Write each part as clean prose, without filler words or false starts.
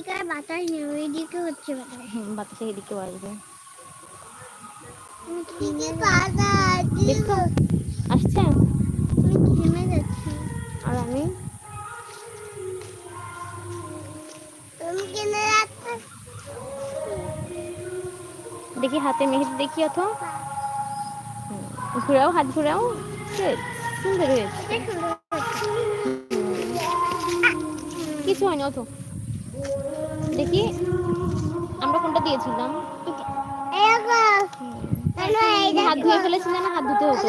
এদিকে বাতাস নেই, ওইদিকে হচ্ছে বাতাস। বাতাসে এদিকেও আসবে। দেখো আসছে। ঘেমে যাচ্ছি। আর আমি দেখি হাতে মেহেদি দেখি অত ঘুরাও, হাত ঘুরাও। সুন্দর হয়েছে, কিছু হয়নি অত। দেখি আমরা কোনটা দিয়েছিলাম। হাত ধুয়ে ফেলেছিলে না? হাত ধুতে হতো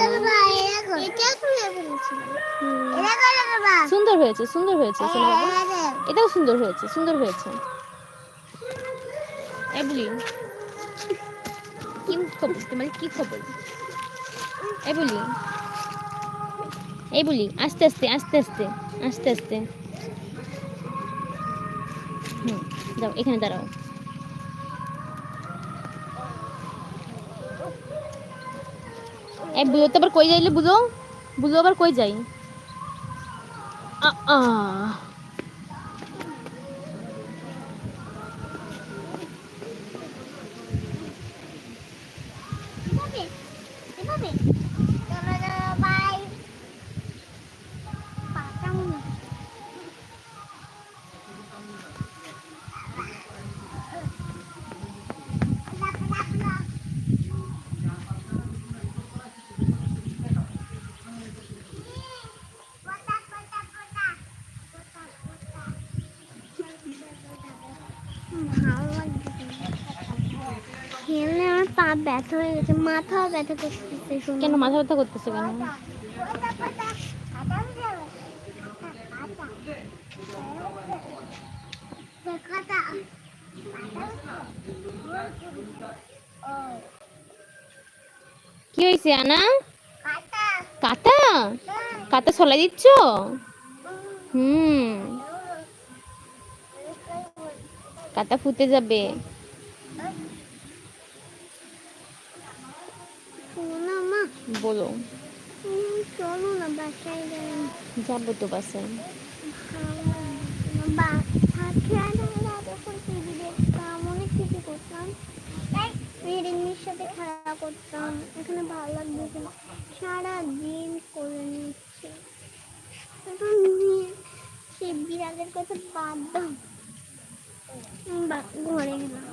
না। সুন্দর হয়েছে, সুন্দর হয়েছে। এটাও সুন্দর হয়েছে, সুন্দর হয়েছে। এই বলি কি খবর তোমার? কি খবর? এই বলি, এই বলি, আস্তে আস্তে আস্তে আস্তে আস্তে আস্তে। যাও, এখানে দাঁড়াও। এই বুঝো তো আবার কই যাইলে? বুঝো, বুঝো আবার কই যাই? খেলে আমার পা ব্যথা হয়ে গেছে, মাথা ব্যথা করতেছে। কেন মাথা ব্যথা করতেছে কেন? কি হয়েছে আনা? কাটা? কাটা ছলাই দিচ্ছ? কাটা ফুটে যাবে। বলো। চলো না বাসায় যাবো তো বাসায়। অনেক কিছু করতাম, রিডিংয়ের সাথে খেলা করতাম। এখানে ভালো লাগবে, সারাদিন করে নিচ্ছে। সে বিড়ালের কথা বাদ দাও, ঘরে গেলাম।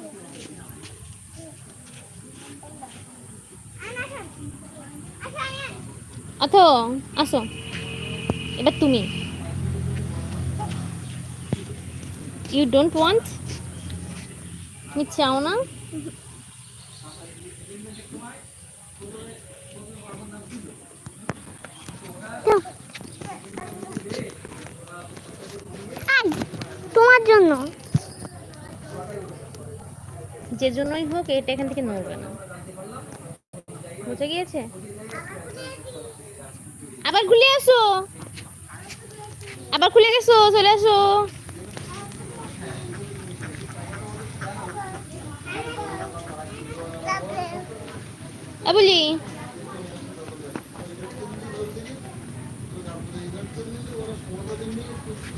আতো আসো, এবার তুমি। You don't want? তুমি চাও না? তোমার জন্য, যে জন্যই হোক এটা এখান থেকে নড়বে না, বুঝে গিয়েছে? আবার খুলে আসো, আবার খুলে গেছো, চলে আসো। বলি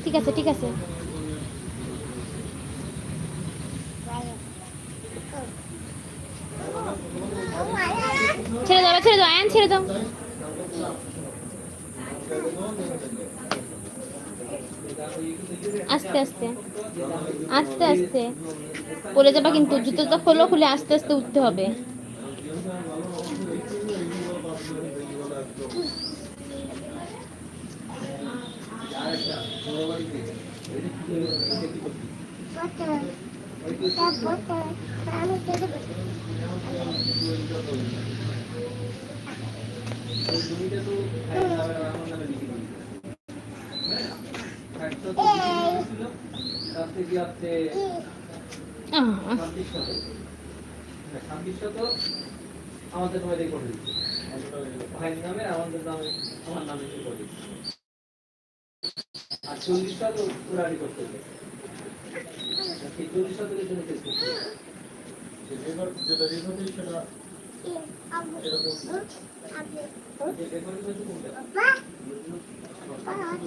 ঠিক আছে, ঠিক আছে। ছেড়ে দাও, ছেড়ে দাও, আয়ন ছেড়ে দাও। আস্তে আস্তে আস্তে আস্তে পড়ে যাবা কিন্তু। জুতোটা খোলো, খুলে আস্তে আস্তে উঠতে হবে। আমাদের করে দিচ্ছি, ভাইয়ের নামে আমাদের নামে, আমার নামে করে দিচ্ছি। আর 40টা তো পুরানি করতে হবে। এই 40টা থেকে জন্য টেস্ট করতে হবে। যেটা রেকর্ড সেটা এটা করতে হবে।